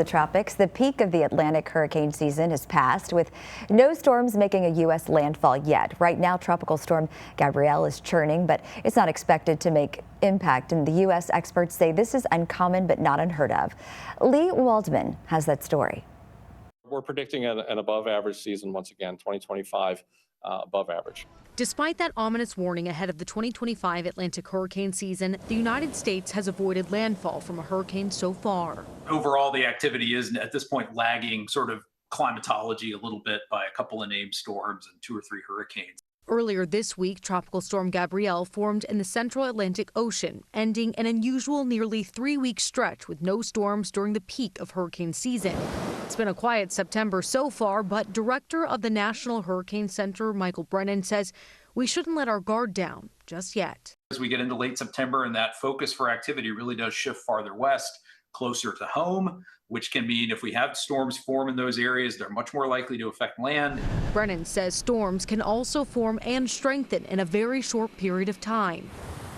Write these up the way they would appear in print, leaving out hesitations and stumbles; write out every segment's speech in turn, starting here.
The tropics, the peak of the Atlantic hurricane season has passed with no storms making a U.S. landfall yet. Right now, Tropical Storm Gabrielle is churning, but it's not expected to make impact. And the U.S. experts say this is uncommon but not unheard of. Lee Waldman has that story. We're predicting an above average season once again, 2025 above average. Despite that ominous warning ahead of the 2025 Atlantic hurricane season, the United States has avoided landfall from a hurricane so far. Overall, the activity is at this point lagging sort of climatology a little bit by a couple of named storms and 2 or 3 hurricanes. Earlier this week, Tropical Storm Gabrielle formed in the central Atlantic Ocean, ending an unusual nearly 3-week stretch with no storms during the peak of hurricane season. It's been a quiet September so far, but director of the National Hurricane Center, Michael Brennan, says we shouldn't let our guard down just yet. As we get into late September and that focus for activity really does shift farther west, closer to home, which can mean if we have storms form in those areas, they're much more likely to affect land. Brennan says storms can also form and strengthen in a very short period of time.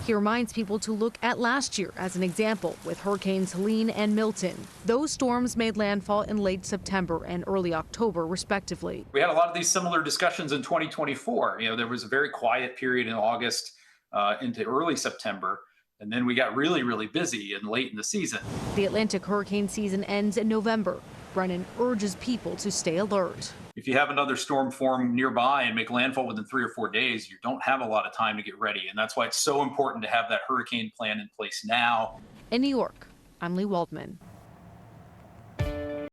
He reminds people to look at last year as an example with Hurricanes Helene and Milton. Those storms made landfall in late September and early October, respectively. We had a lot of these similar discussions in 2024. There was a very quiet period in August into early September. And then we got really, really busy and late in the season. The Atlantic hurricane season ends in November. Brennan urges people to stay alert. If you have another storm form nearby and make landfall within 3 or 4 days, you don't have a lot of time to get ready. And that's why it's so important to have that hurricane plan in place now. In New York, I'm Lee Waldman.